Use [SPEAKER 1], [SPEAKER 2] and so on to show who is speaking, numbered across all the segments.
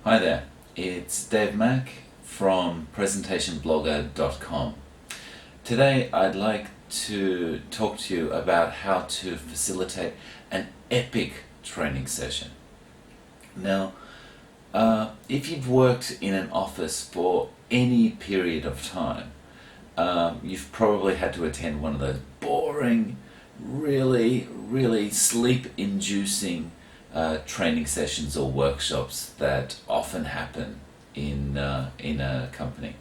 [SPEAKER 1] Hi there, it's Dave Mack from presentationblogger.com. Today I'd like to talk to you about how to facilitate an epic training session. Now, if you've worked in an office for any period of time, you've probably had to attend one of those boring, really sleep-inducing training sessions or workshops that often happen in a company.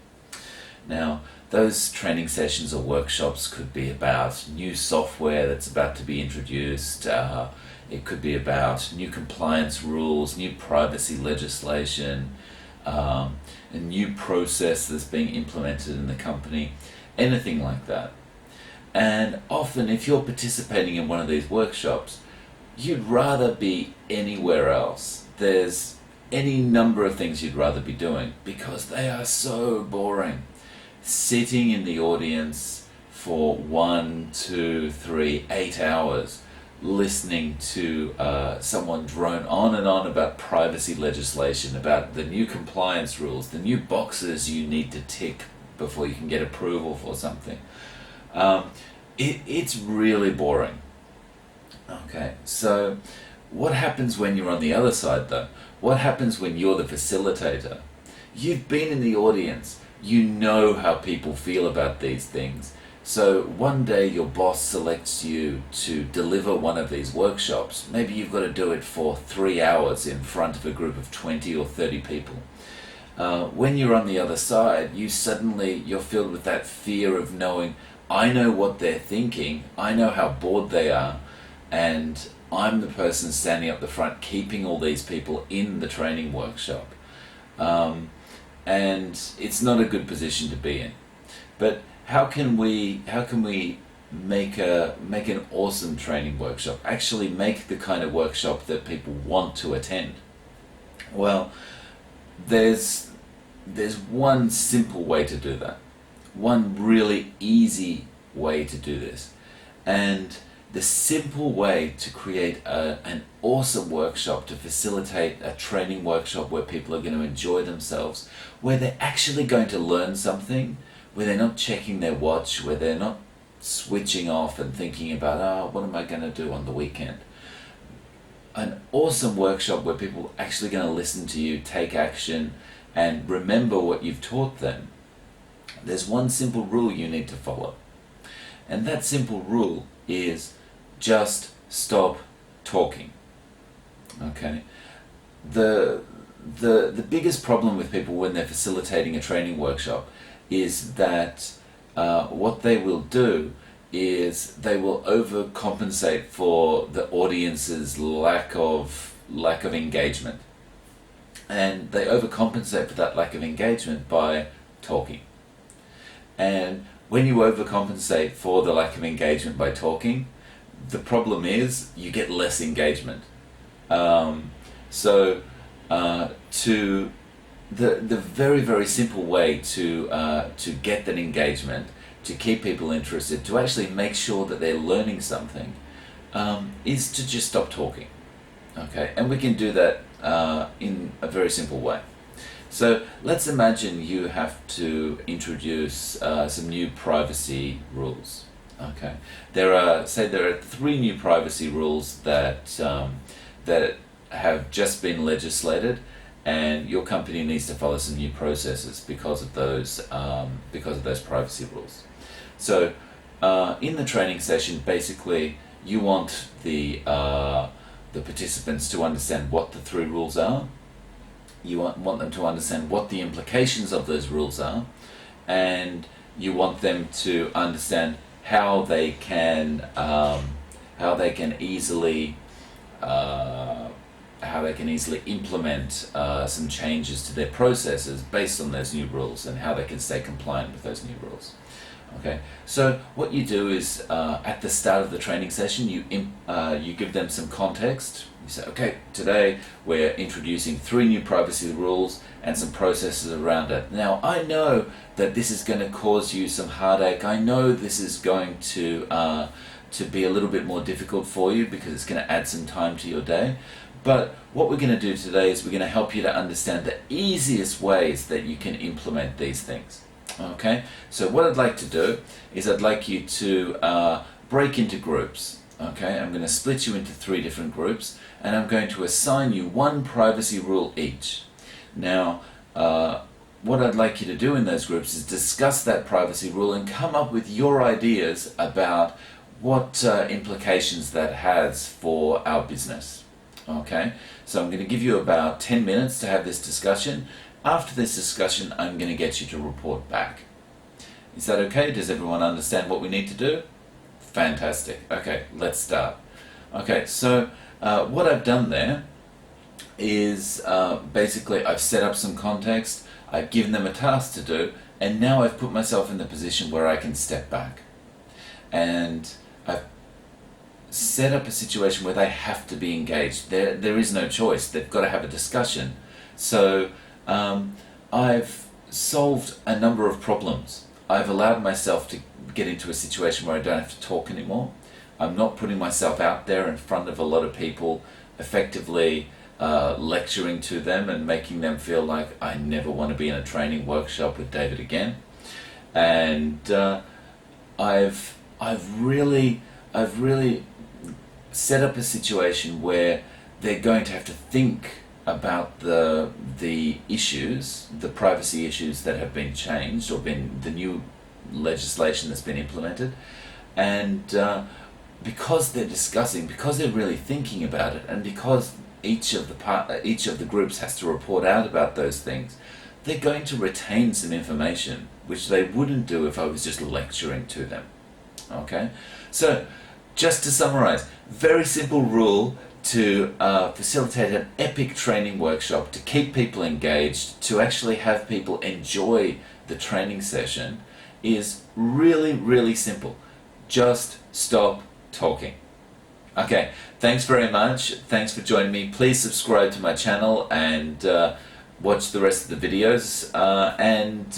[SPEAKER 1] Now, those training sessions or workshops could be about new software that's about to be introduced. It could be about new compliance rules, new privacy legislation, a new process that's being implemented in the company, anything like that. And often, if you're participating in one of these workshops, you'd rather be anywhere else. There's any number of things you'd rather be doing because they are so boring. Sitting in the audience for 1, 2, 3, 8 hours listening to someone drone on and on about privacy legislation, about the new compliance rules, the new boxes you need to tick before you can get approval for something. It's really boring. Okay, so what happens when you're on the other side though? What happens when you're the facilitator? You've been in the audience, you know how people feel about these things. So one day your boss selects you to deliver one of these workshops. Maybe you've got to do it for 3 hours in front of a group of 20 or 30 people. When you're on the other side, you're filled with that fear of knowing, I know what they're thinking, I know how bored they are, and I'm the person standing up the front keeping all these people in the training workshop. And it's not a good position to be in. But how can we make an awesome training workshop? Actually make the kind of workshop that people want to attend? Well, there's one simple way to do that. One really easy way to do this. And the simple way to create an awesome workshop, to facilitate a training workshop where people are going to enjoy themselves, where they're actually going to learn something, where they're not checking their watch, where they're not switching off and thinking about, what am I going to do on the weekend? An awesome workshop where people are actually going to listen to you, take action, and remember what you've taught them. There's one simple rule you need to follow. And that simple rule is just stop talking. Okay? The biggest problem with people when they're facilitating a training workshop is that what they will do is they will overcompensate for the audience's lack of engagement. And they overcompensate for that lack of engagement by talking. And when you overcompensate for the lack of engagement by talking, the problem is you get less engagement. So the very simple way to get that engagement, to keep people interested, to actually make sure that they're learning something, is to just stop talking. Okay, and we can do that in a very simple way. So let's imagine you have to introduce some new privacy rules. Okay, there are 3 new privacy rules that have just been legislated, and your company needs to follow some new processes because of those privacy rules. So in the training session, basically, you want the participants to understand what the 3 rules are. You want them to understand what the implications of those rules are, and you want them to understand how they can easily implement some changes to their processes based on those new rules, and how they can stay compliant with those new rules. Okay, so what you do is at the start of the training session, you give them some context. You say, okay, today we're introducing 3 new privacy rules and some processes around it. Now, I know that this is going to cause you some heartache. I know this is going to to be a little bit more difficult for you because it's going to add some time to your day. But what we're going to do today is we're going to help you to understand the easiest ways that you can implement these things. Okay, so what I'd like to do is I'd like you to break into groups. Okay, I'm going to split you into 3 different groups, and I'm going to assign you 1 privacy rule each. Now, what I'd like you to do in those groups is discuss that privacy rule and come up with your ideas about what implications that has for our business. Okay, so I'm going to give you about 10 minutes to have this discussion. After this discussion, I'm going to get you to report back. Is that okay? Does everyone understand what we need to do? Fantastic. Okay, let's start. Okay, so what I've done there is basically I've set up some context, I've given them a task to do, and now I've put myself in the position where I can step back. And I've set up a situation where they have to be engaged. There is no choice. They've got to have a discussion. So I've solved a number of problems. I've allowed myself to get into a situation where I don't have to talk anymore. I'm not putting myself out there in front of a lot of people, effectively lecturing to them and making them feel like I never want to be in a training workshop with David again. And I've really set up a situation where they're going to have to think about the issues, the privacy issues that have been changed or been the new legislation that's been implemented, and because they're discussing, because they're really thinking about it, and because each of the groups has to report out about those things, they're going to retain some information which they wouldn't do if I was just lecturing to them. Okay, so just to summarize, very simple rule to facilitate an epic training workshop, to keep people engaged, to actually have people enjoy the training session, is really, really simple. Just stop talking. Okay, thanks very much. Thanks for joining me. Please subscribe to my channel and watch the rest of the videos. And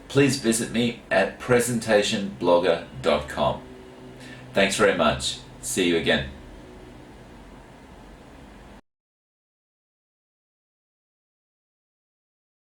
[SPEAKER 1] please visit me at presentationblogger.com. Thanks very much. See you again.